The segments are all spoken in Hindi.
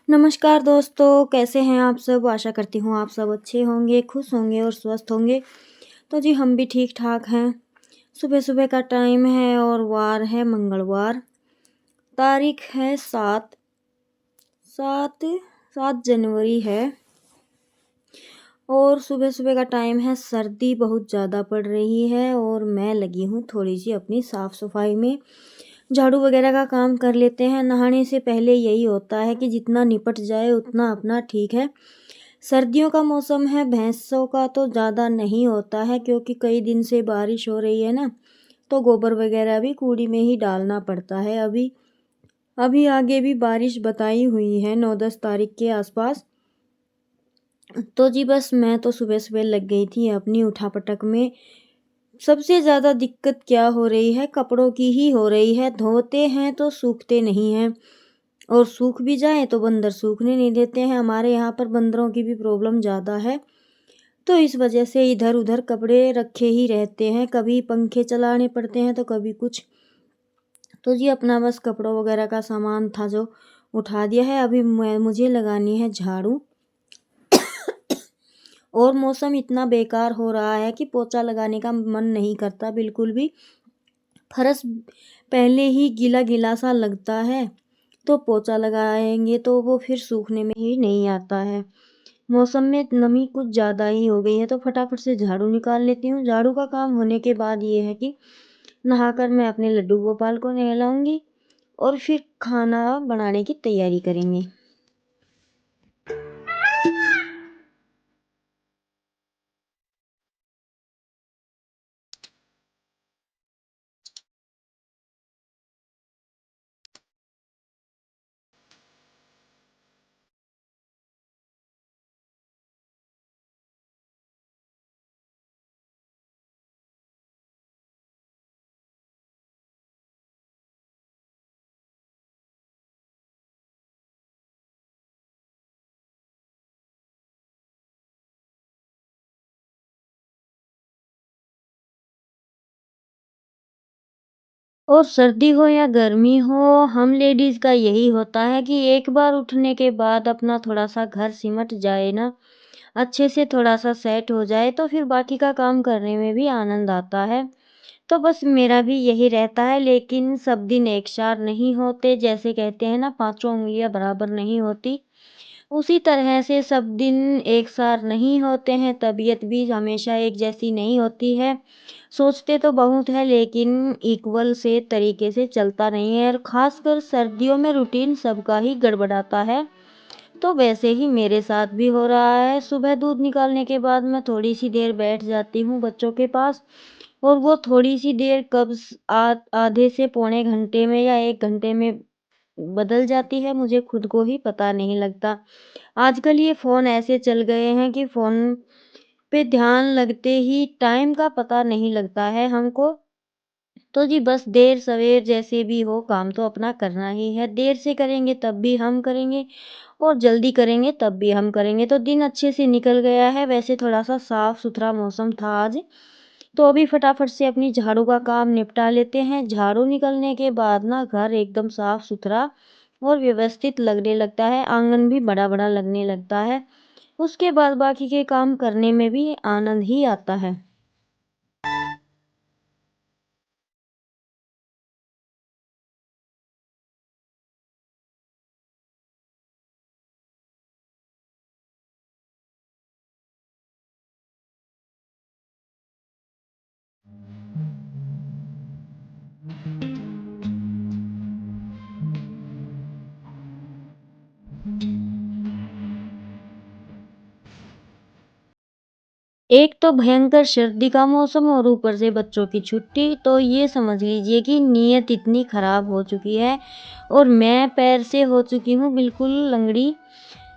नमस्कार दोस्तों, कैसे हैं आप सब? आशा करती हूँ आप सब अच्छे होंगे, खुश होंगे और स्वस्थ होंगे। तो जी हम भी ठीक-ठाक हैं। सुबह-सुबह का टाइम है और वार है मंगलवार। तारीख है 7 7 जनवरी है और सुबह-सुबह का टाइम है, सर्दी बहुत ज़्यादा पड़ रही है और मैं लगी हूँ थोड़ी-सी अपनी साफ-सफाई में। झाड़ू वगैरह का काम कर लेते हैं, नहाने से पहले यही होता है कि जितना निपट जाए उतना अपना ठीक है। सर्दियों का मौसम है, भैंसों का तो ज़्यादा नहीं होता है क्योंकि कई दिन से बारिश हो रही है ना, तो गोबर वगैरह भी कूड़ी में ही डालना पड़ता है। अभी अभी आगे भी बारिश बताई हुई है 9-10 तारीख के आसपास। तो जी बस मैं तो सुबह-सुबह लग गई थी अपनी उठा-पटक में। सबसे ज़्यादा दिक्कत क्या हो रही है, कपड़ों की ही हो रही है। धोते हैं तो सूखते नहीं हैं और सूख भी जाएँ तो बंदर सूखने नहीं देते हैं। हमारे यहाँ पर बंदरों की भी प्रॉब्लम ज़्यादा है, तो इस वजह से इधर-उधर कपड़े रखे ही रहते हैं। कभी पंखे चलाने पड़ते हैं तो कभी कुछ। तो जी अपना बस कपड़ों वगैरह का सामान था जो उठा दिया है। अभी मुझे लगानी है झाड़ू और मौसम इतना बेकार हो रहा है कि पोछा लगाने का मन नहीं करता बिल्कुल भी। फर्श पहले ही गीला-गीला सा लगता है, तो पोछा लगाएँगे तो वो फिर सूखने में ही नहीं आता है। मौसम में नमी कुछ ज़्यादा ही हो गई है, तो फटाफट से झाड़ू निकाल लेती हूँ। झाड़ू का काम होने के बाद ये है कि नहाकर मैं अपने लड्डू गोपाल को नहलाऊँगी और फिर खाना बनाने की तैयारी करेंगे। और सर्दी हो या गर्मी हो, हम लेडीज़ का यही होता है कि एक बार उठने के बाद अपना थोड़ा-सा घर सिमट जाए ना, अच्छे से थोड़ा-सा सेट हो जाए, तो फिर बाकी का काम करने में भी आनंद आता है। तो बस मेरा भी यही रहता है, लेकिन सब दिन एक सार नहीं होते। जैसे कहते हैं ना, पाँचों उँगलियाँ बराबर नहीं होती, उसी तरह से सब दिन एक सार नहीं होते हैं, तबीयत भी हमेशा एक जैसी नहीं होती है। सोचते तो बहुत है लेकिन इक्वल से तरीके से चलता नहीं है और ख़ासकर सर्दियों में रूटीन सबका ही गड़बड़ाता है। तो वैसे ही मेरे साथ भी हो रहा है। सुबह दूध निकालने के बाद मैं थोड़ी-सी देर बैठ जाती हूँ बच्चों के पास और वो थोड़ी-सी देर कब आधे से पौने घंटे में या 1 घंटे में बदल जाती है, मुझे खुद को ही पता नहीं लगता। आजकल ये फ़ोन ऐसे चल गए हैं कि फ़ोन पे ध्यान लगते ही टाइम का पता नहीं लगता है हमको। तो जी बस देर-सवेर जैसे भी हो, काम तो अपना करना ही है। देर से करेंगे तब भी हम करेंगे और जल्दी करेंगे तब भी हम करेंगे। तो दिन अच्छे से निकल गया है। वैसे थोड़ा-सा साफ-सुथरा मौसम था आज, तो अभी फटाफट से अपनी झाड़ू का काम निपटा लेते हैं। झाड़ू निकलने के बाद ना घर एकदम साफ-सुथरा और व्यवस्थित लगने लगता है, आंगन भी बड़ा-बड़ा लगने लगता है। उसके बाद बाकी के काम करने में भी आनंद ही आता है। एक तो भयंकर सर्दी का मौसम और ऊपर से बच्चों की छुट्टी, तो ये समझ लीजिए कि नीयत इतनी ख़राब हो चुकी है और मैं पैर से हो चुकी हूँ बिल्कुल लंगड़ी,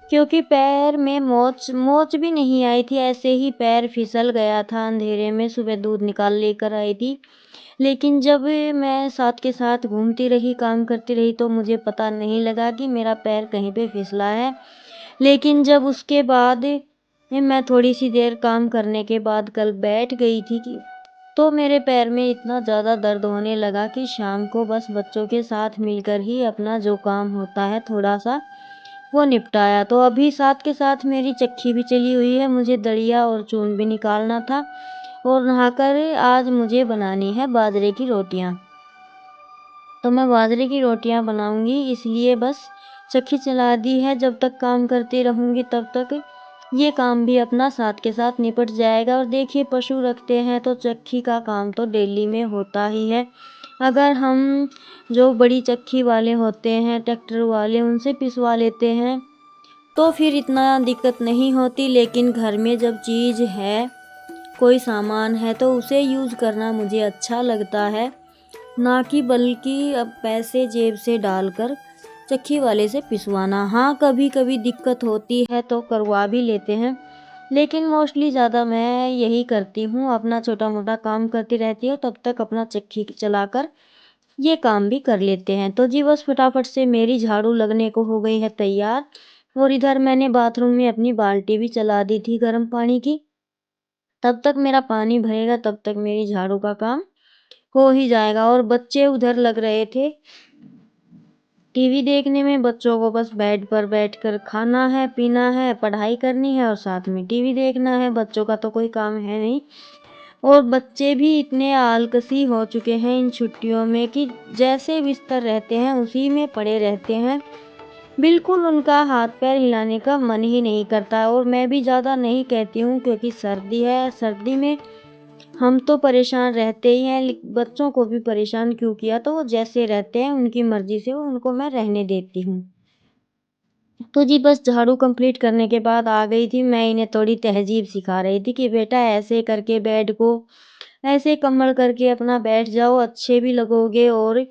क्योंकि पैर में मोच मोच भी नहीं आई थी, ऐसे ही पैर फिसल गया था अंधेरे में। सुबह दूध निकाल लेकर आई थी, लेकिन जब मैं साथ के साथ घूमती रही, काम करती रही, तो मुझे पता नहीं लगा कि मेरा पैर कहीं पे फिसला है। लेकिन जब उसके बाद मैं थोड़ी-सी देर काम करने के बाद कल बैठ गई थी कि तो मेरे पैर में इतना ज़्यादा दर्द होने लगा कि शाम को बस बच्चों के साथ मिलकर ही अपना जो काम होता है थोड़ा-सा वो निपटाया। तो अभी साथ के साथ मेरी चक्की भी चली हुई है, मुझे दलिया और चून भी निकालना था और नहाकर आज मुझे बनानी है बाजरे की रोटियाँ। तो मैं बाजरे की रोटियाँ बनाऊँगी, इसलिए बस चक्की चला दी है। जब तक काम करती रहूँगी तब तक ये काम भी अपना साथ के साथ निपट जाएगा। और देखिए, पशु रखते हैं तो चक्की का काम तो डेली में होता ही है। अगर हम जो बड़ी चक्की वाले होते हैं, ट्रैक्टर वाले, उनसे पिसवा लेते हैं तो फिर इतना दिक्कत नहीं होती। लेकिन घर में जब चीज़ है, कोई सामान है, तो उसे यूज़ करना मुझे अच्छा लगता है, ना कि बल्कि अब पैसे जेब से डालकर चक्की वाले से पिसवाना। हाँ, कभी कभी दिक्कत होती है तो करवा भी लेते हैं, लेकिन मोस्टली ज़्यादा मैं यही करती हूँ, अपना छोटा मोटा काम करती रहती हूँ, तब तक अपना चक्की चलाकर ये काम भी कर लेते हैं। तो जी बस फटाफट से मेरी झाड़ू लगने को हो गई है तैयार। और इधर मैंने बाथरूम में अपनी बाल्टी भी चला दी थी गर्म पानी की। तब तक मेरा पानी भरेगा, तब तक मेरी झाड़ू का काम हो ही जाएगा। और बच्चे उधर लग रहे थे टीवी देखने में। बच्चों को बस बेड पर बैठकर खाना है, पीना है, पढ़ाई करनी है और साथ में टीवी देखना है। बच्चों का तो कोई काम है नहीं। और बच्चे भी इतने आलसी हो चुके हैं इन छुट्टियों में कि जैसे बिस्तर रहते हैं उसी में पड़े रहते हैं। बिल्कुल उनका हाथ पैर हिलाने का मन ही नहीं करता। और मैं भी ज़्यादा नहीं कहती हूँ, क्योंकि सर्दी है, सर्दी में हम तो परेशान रहते ही हैं, बच्चों को भी परेशान क्यों किया। तो वो जैसे रहते हैं उनकी मर्जी से, उनको मैं रहने देती हूँ। तो जी बस झाड़ू कंप्लीट करने के बाद आ गई थी। मैं इन्हें थोड़ी तहजीब सिखा रही थी कि बेटा ऐसे करके बेड को ऐसे कम्बल करके अपना बैठ जाओ, अच्छे भी लगोगे और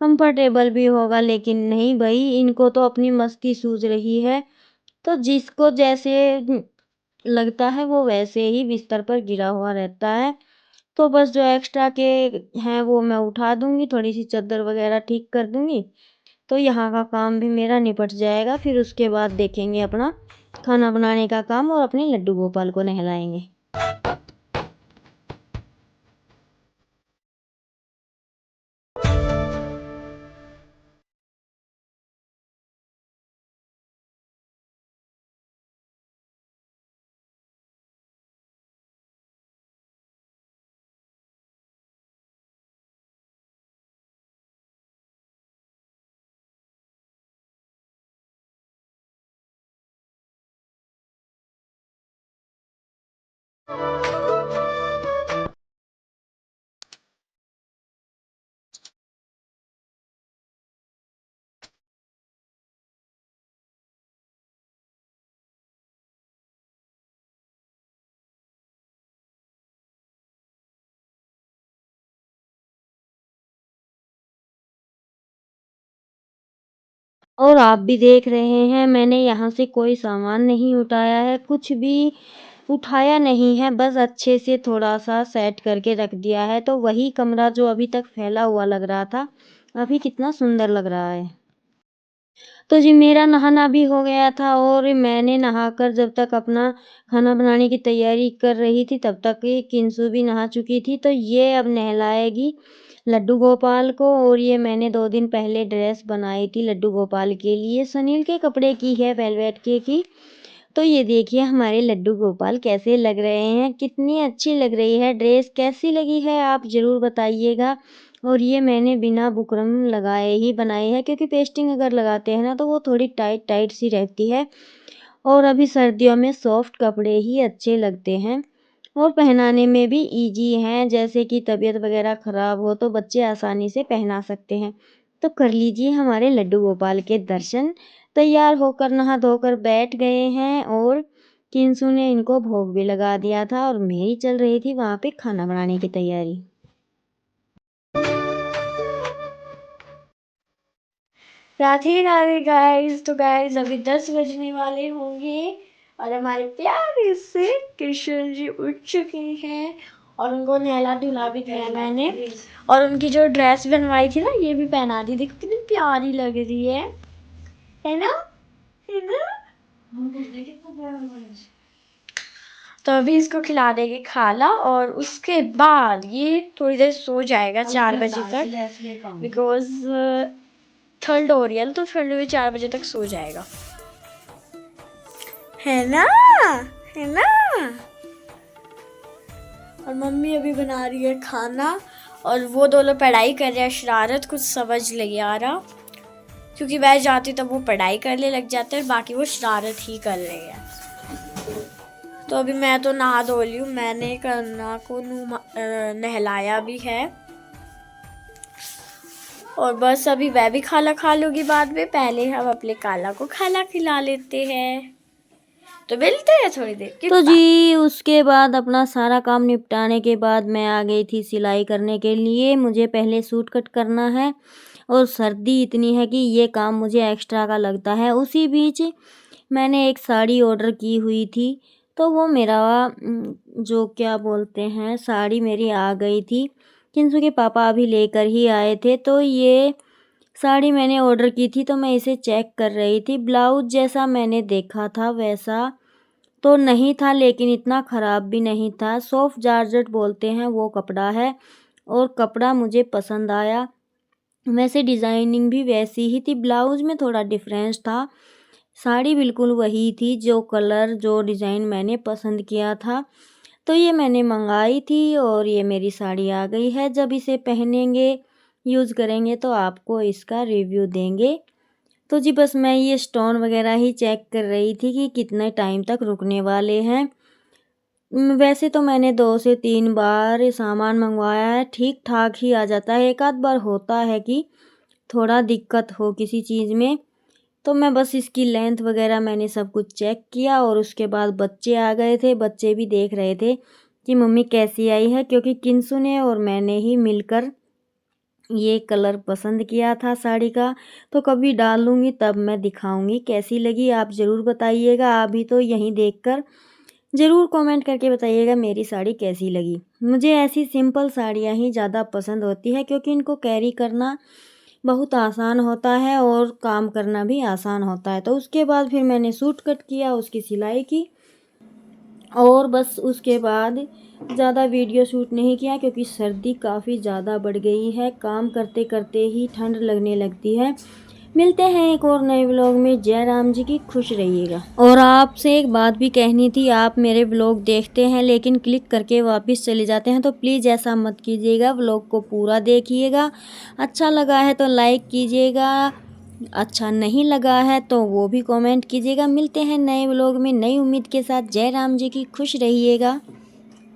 कंफर्टेबल भी होगा। लेकिन नहीं भाई, इनको तो अपनी मस्ती सूझ रही है। तो जिसको जैसे लगता है वो वैसे ही बिस्तर पर गिरा हुआ रहता है। तो बस जो एक्स्ट्रा के हैं वो मैं उठा दूंगी, थोड़ी सी चादर वगैरह ठीक कर दूंगी, तो यहाँ का काम भी मेरा निपट जाएगा। फिर उसके बाद देखेंगे अपना खाना बनाने का काम और अपने लड्डू गोपाल को नहलाएंगे। और आप भी देख रहे हैं, मैंने यहाँ से कोई सामान नहीं उठाया है, कुछ भी उठाया नहीं है, बस अच्छे से थोड़ा सा सेट करके रख दिया है। तो वही कमरा जो अभी तक फैला हुआ लग रहा था, अभी कितना सुंदर लग रहा है। तो जी मेरा नहाना भी हो गया था और मैंने नहाकर जब तक अपना खाना बनाने की तैयारी कर रही थी, तब तक ये किंसु भी नहा चुकी थी। तो ये अब नहलाएगी लड्डू गोपाल को। और ये मैंने 2 दिन पहले ड्रेस बनाई थी लड्डू गोपाल के लिए, सुनील के कपड़े की है, वेलवेट के की। तो ये देखिए हमारे लड्डू गोपाल कैसे लग रहे हैं, कितनी अच्छी लग रही है ड्रेस। कैसी लगी है आप ज़रूर बताइएगा। और ये मैंने बिना बुकरम लगाए ही बनाई है, क्योंकि पेस्टिंग अगर लगाते हैं ना तो वो थोड़ी टाइट टाइट सी रहती है। और अभी सर्दियों में सॉफ्ट कपड़े ही अच्छे लगते हैं और पहनाने में भी इजी हैं। जैसे कि तबीयत वगैरह ख़राब हो तो बच्चे आसानी से पहना सकते हैं। तो कर लीजिए हमारे लड्डू गोपाल के दर्शन। तैयार होकर नहा धोकर बैठ गए हैं और किंसू ने इनको भोग भी लगा दिया था और मेरी चल रही थी वहाँ पे खाना बनाने की तैयारी। राधे राधे गाइस। तो गाइस अभी 10 बजने वाले होंगे और हमारे प्यारे से कृष्ण जी उठ चुके हैं और उनको नहला धुला भी दिया मैंने। और उनकी जो ड्रेस बनवाई थी ना, ये भी पहना दी। देखो कितनी प्यारी लग रही है ना, है ना। तो अभी इसको खिला देगी खाला और उसके बाद ये थोड़ी देर सो जाएगा 4 बजे तक, बिकॉज थर्ड हो रही है तो फिर भी 4 बजे तक सो जाएगा। है ना, है ना। और मम्मी अभी बना रही है खाना और वो दोनों पढ़ाई कर रहे हैं। शरारत कुछ समझ नहीं आ रहा, क्योंकि मैं जाती तब वो पढ़ाई करने लग जाते हैं, बाकी वो शरारत ही कर रहे हैं। तो अभी मैं तो नहा धो ली हूँ, मैंने कन्ना को नहलाया भी है और बस अभी वह भी खाना खा लूँगी बाद में। पहले हम अपने काला को खाना खिला लेते हैं, तो मिलते हैं थोड़ी देर के तो बाद। जी उसके बाद अपना सारा काम निपटाने के बाद मैं आ गई थी सिलाई करने के लिए। मुझे पहले सूट कट करना है और सर्दी इतनी है कि ये काम मुझे एक्स्ट्रा का लगता है। उसी बीच मैंने एक साड़ी ऑर्डर की हुई थी, तो वो मेरा जो क्या बोलते हैं साड़ी मेरी आ गई थी। किंसु के पापा अभी लेकर ही आए थे, तो ये साड़ी मैंने ऑर्डर की थी, तो मैं इसे चेक कर रही थी। ब्लाउज जैसा मैंने देखा था वैसा तो नहीं था, लेकिन इतना ख़राब भी नहीं था। सॉफ्ट जॉर्जेट बोलते हैं वो कपड़ा है और कपड़ा मुझे पसंद आया। वैसे डिज़ाइनिंग भी वैसी ही थी, ब्लाउज में थोड़ा डिफरेंस था। साड़ी बिल्कुल वही थी, जो कलर जो डिज़ाइन मैंने पसंद किया था। तो ये मैंने मंगाई थी और ये मेरी साड़ी आ गई है। जब इसे पहनेंगे, यूज़ करेंगे तो आपको इसका रिव्यू देंगे। तो जी बस मैं ये स्टोन वगैरह ही चेक कर रही थी कि कितने टाइम तक रुकने वाले हैं। वैसे तो मैंने 2 से 3 बार सामान मंगवाया है, ठीक-ठाक ही आ जाता है। एक आध बार होता है कि थोड़ा दिक्कत हो किसी चीज़ में, तो मैं बस इसकी लेंथ वगैरह मैंने सब कुछ चेक किया और उसके बाद बच्चे आ गए थे। बच्चे भी देख रहे थे कि मम्मी कैसी आई है, क्योंकि किंसु ने और मैंने ही मिलकर ये कलर पसंद किया था साड़ी का। तो कभी डालूँगी तब मैं दिखाऊँगी कैसी लगी, आप ज़रूर बताइएगा। अभी तो यहीं देखकर ज़रूर कमेंट करके बताइएगा मेरी साड़ी कैसी लगी। मुझे ऐसी सिंपल साड़ियाँ ही ज़्यादा पसंद होती है, क्योंकि इनको कैरी करना बहुत आसान होता है और काम करना भी आसान होता है। तो उसके बाद फिर मैंने सूट कट किया, उसकी सिलाई की और बस उसके बाद ज़्यादा वीडियो शूट नहीं किया, क्योंकि सर्दी काफ़ी ज़्यादा बढ़ गई है। काम करते करते ही ठंड लगने लगती है। मिलते हैं एक और नए व्लॉग में। जय राम जी की, खुश रहिएगा। और आपसे एक बात भी कहनी थी, आप मेरे व्लॉग देखते हैं लेकिन क्लिक करके वापस चले जाते हैं, तो प्लीज़ ऐसा मत कीजिएगा। व्लॉग को पूरा देखिएगा। अच्छा लगा है तो लाइक कीजिएगा, अच्छा नहीं लगा है तो वो भी कमेंट कीजिएगा। मिलते हैं नए व्लॉग में नई उम्मीद के साथ। जय राम जी की, खुश रहिएगा।